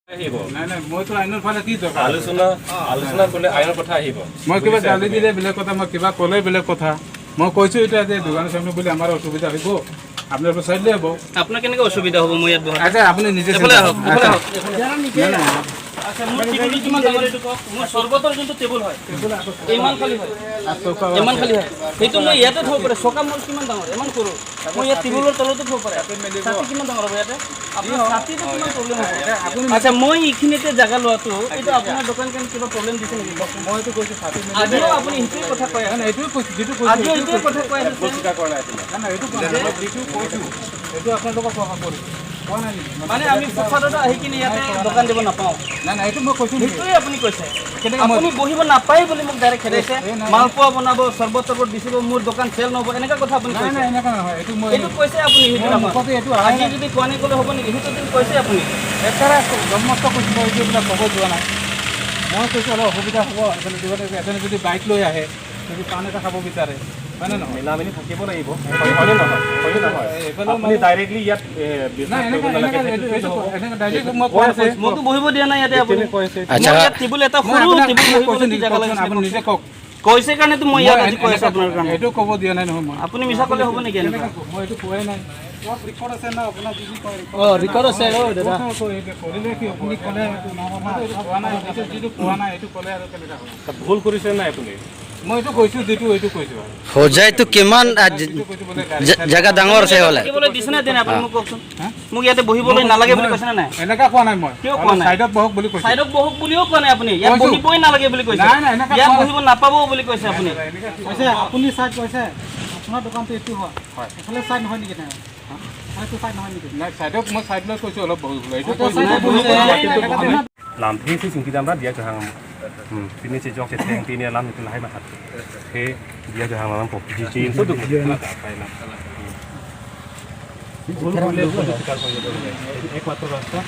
নাই নাই মইতো আইনৰ ফালে কি দৰকাৰ আলোচনা কৰিলে আইনৰ কথা আহিব। মই কিবা গালি দিলে বেলেগ কথা মই কিবা ক'লে বেলেগ কথা মই কৈছোঁ এতিয়া যে দোকানৰ সামনে বুলি আমাৰ অসুবিধা হ'ব আপোনালোকৰ চাই দিলে হ'ব। আপোনাৰ কেনেকৈ অসুবিধা হ'ব মই ইয়াত বহা আচ্ছা আপুনি নিজে আচ্ছা মোৰ টেবুলটো কিমান ডাঙৰ এইটো কওক মোৰ চৰ্বতৰ যোনটো টেবুল হয় ইমান খালী হয় ইমান খালী হয় সেইটো মই ইয়াতে থ'ব পাৰে চকা মোৰ কিমান ডাঙৰ ইমান সৰু মই ইয়াত টেবুলৰ তলতো থ'ব পাৰে ছাতি কিমান ডাঙৰ হ'ব ইয়াতে আপোনাৰ ছাতিটো কিমান প্ৰব্লেম হ'ব আচ্ছা মই এইখিনিতে জাগা লোৱাটো এইটো আপোনাৰ দোকান কেন কিবা প্ৰব্লেম দিছে নেকি মইতো কৈছোঁ ছাতি আজিও আপুনি সেইটোৱে কথা কৈ আছে এইটোৱে কৈছোঁ যিটো আজিও এইটোৱে কথা কৈ আছে এইটো কৈছোঁ এইটো আপোনালোকক কোৱা কৰিছোঁ মানে আমি পথাৰত আহি কিনে ইয়াতে দোকান দিব নাপাওঁ নাই নাই এইটো মই কৈছোঁ সেইটোৱে আপুনি কৈছে আপুনি বহিব নাপায় বুলি মোক ডাইৰেক্ট খেদাইছে মালপোৱা বনাব চৰ্বত বিচিব মোৰ দোকান চেল নহ'ব এনেকুৱা কথা আপুনি কৈছে এনেকুৱা নহয় এইটো কৈছে আপুনি সেইটো আজি যদি কোৱা নাই ক'লে হ'ব নেকি সেইটো দিন কৈছে আপুনি একেবাৰে জন্মস্ত কৈছোঁ মই এইটো এইবিলাক ক'ব যোৱা নাই মই কৈছোঁ অলপ অসুবিধা হ'ব এজনে যদি বাইক লৈ আহে যদি পাণ এটা খাব বিচাৰে হয়নে নহয় মিলামিলি থাকিব লাগিব হয়নে নহয় আপুনি ডাইৰেক্টলি ইয়াত মোকতো বহিব দিয়া নাই ইয়াতে আপুনি আচ্ছা ইয়াত টেবুল এটা সৰু টেবুল বহিব জাগা লাগিছে আপুনি নিজে কওক কৈছে কাৰণেতো মই ইয়াত আজি কৈ আছোঁ আপোনাৰ কাৰণে এইটো ক'ব দিয়া নাই নহয় মই আপুনি মিছা ক'লে হ'ব নেকি এনেকুৱা মই এইটো কোৱাই নাই ৰেকৰ্ড আছে না আপোনাৰ যি কয় ৰেকৰ্ড আছে দাদা কৰিলে কি আপুনি ক'লে কোৱা নাই যিটো কোৱা নাই এইটো ক'লে আৰু কেনেকুৱা হ'ব ভুল কৰিছে নাই আপুনি মই এইটো কৈছোঁ যিটো এইটো কৈছোঁ হোজাইটো কিমান জাগা ডাঙৰ আছে হ'লে বহিবলৈ দিছে নে দেনে আপুনি মোক কওকচোন মোক ইয়াতে বহিবলৈ নালাগে বুলি কৈছে নে নাই এনেকুৱা কোৱা নাই মই কিয় কোৱা নাই সাইডত বহক বুলি কৈছোঁ সাইডত বহক বুলিও কোৱা নাই আপুনি ইয়াত বহিবই নালাগে বুলি কৈছে ইয়াত বহিব নাপাব বুলি কৈছে আপুনি কৈছে আপুনি চাইড কৈছে আপোনাৰ দোকানটো এইটো হয় এইফালে চাইড নহয় নেকি তেওঁ এইটো চাইড নহয় নেকি নাই সাইডক মই সাইড লৈ কৈছোঁ অলপ বহিবলৈ এইটো লামফি সিংকি দামৰা দিয়া জহাং তিনি চিজক চেং তিনি লাম itu lahai mahat he dia jahang lam pok ji chin so duk একমাত্ৰ ৰাস্তা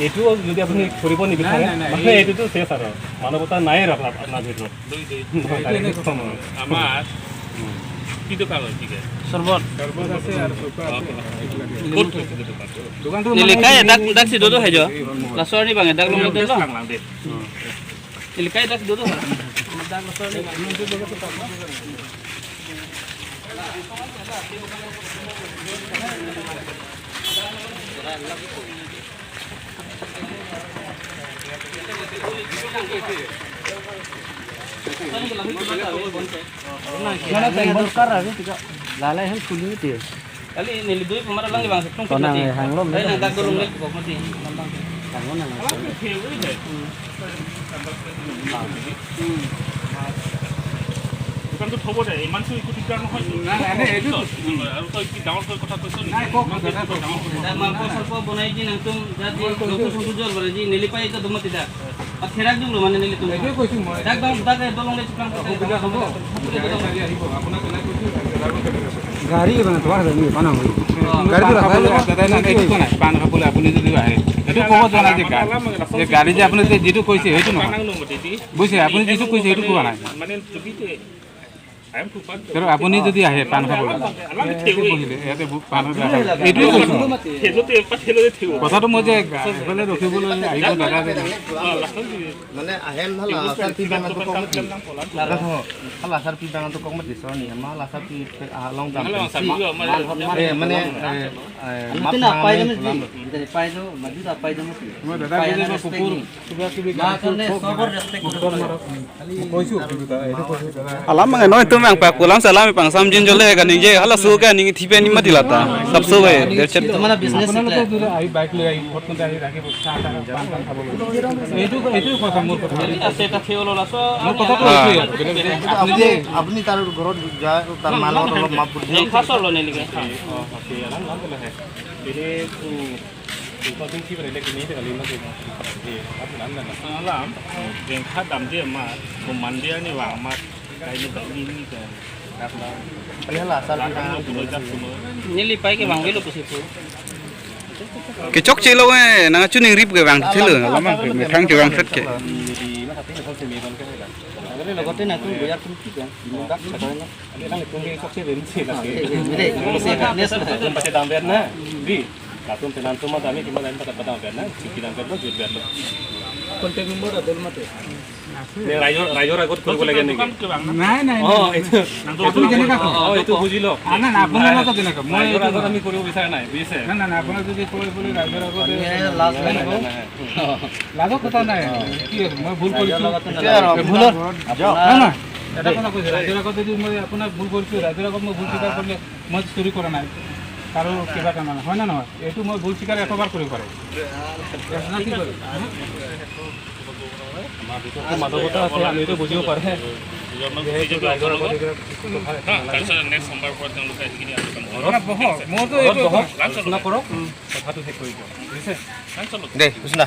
এইটো যদি আপুনি কৰিব নিবিচাৰে মানে এইটোতো শেষ আৰু মানৱতা নাই আৰু আপোনাৰ ভিতৰত আমাৰ কি দোকান হয় ঠিক আছে চৰ্বত আছে আৰু দোকানটো নিলিকাই dak si dodo hajo lasor ni bang dak lo model lo nilikay dak dodo dak lasor ni lalai hal kulit dia kali nilidui pemara lang bang tung pemati ay nang dak dolong lek pemati দোকানটো থ'ব দে ইমান চুই একো দিগদাৰ নহয় আৰু তই কি ডাঙৰ কথা কৈছ মালপোৱা চালপোৱা বনাই দি নতুন জল বনাই দি নিলিপাই এটা দুমতি দাক খেৰাক দিলো মানে নিলি তুমি এইটোৱে কৈছোঁ মই দাক দলং লek কাম অসুবিধা হ'ব আহিব আপোনাক কেনেকৈ কৈছোঁ গাড়ী মানে তোমাৰ গাড়ী পানা হৈ পাণ খাবলৈ আপুনি যদি আহে সেইটো ক'ব যোৱা নাই যে গাড়ী যে আপুনি যিটো কৈছে সেইটো নহয় বুজিছে আপুনি যিটো কৈছে সেইটো কোৱা নাই মানে কিন্তু আপুনি যদি আহে পাণ খাবলৈ বহিলে ইয়াতে পাণ এইটোৱে কৈছোঁ কথাটো মই যে এইফালে ৰখিবলৈ আহিব দাদা মানে আহে লাচাৰ পি বাঙাটো কম লাচাৰ পি বাঙাটো কম দিছ নি আমাৰ লাচাৰ পি লং দাম মানে মই দাদা কুকুৰ কিবা কিবি কৈছোঁ এইটো কৈছোঁ দাদা alam mang noi tu mang pak pulang salam pang sam jin jole ga ni je hala su ga ni thipe ni mati lata sab so hai derchet mana business আপোনালোকে দূৰে আহি বাইক লৈ আহি ভোটমতে আহি ৰাখিব চাহ পাণ খাবলৈ এইটো কথা মোৰ কথা আছে এটা খেল লাছো মোৰ কথাটো আপুনি যে আপুনি তাৰ ঘৰত যায় তাৰ মালত অলপ মাপ বুদ্ধি নি খাসৰ লো নিলিকে Kung sih pada lagi ni sekali nanti, apa nama? Alam, yang khadam dia mah, pemandian ni wang mah, kayak ni ni kan, apa? ini lasaर पी Kalau dulu dah semua. nilipai ke bang gelo pusipu ke chok chelo na chuning rip ge bang thelu lamang me thang ke bang fet ke Agora logote na tu boyar tu kan dak sakarna ini kan itu dia sokse dari sini lah ide se fitness pasal damber na di Katun penantu mah kami cuma lain pakai petang kan, cikinan kan jual biar lo. Contact number আদল মাতে Rajo ragot kurang lagi nih. নাই নাই Oh itu. আপুনি কেনেকৈ কয় Oh itu bujilo. নাই নাই আপোনাৰ লগত কেনেকৈ মই Rajo ragot kami kurang bisa naik, bisa. নাই নাই আপোনাক যদি কৈ বুলি ৰাইজৰ আগত লাজ লাজৰ কথা নাই কি আৰু মই ভুল কৰিছোঁ ভুলৰ নাই নাই এটা কথা কৈছোঁ ৰাইজৰ আগত যদি মই আপোনাক ভুল কৰিছোঁ ৰাইজৰ আগত মই ভুল স্বীকাৰ কৰিলে মই চুৰি কৰা নাই কাৰো কিবা কাম নাই হয় নে নহয় এইটো মই ভুল স্বীকাৰ এশবাৰ কৰিব পাৰে কি কৰিম মাদকতা আছে আমি তো বুজিব পাৰে। তাৰপিছত নেক্সট সোমবাৰৰ পৰা তেওঁলোকে সেইখিনি আলোচনা মোৰতো আলোচনা কৰক কথাটো শেষ কৰি দিয়ক বুজিছে। দে বুঝনা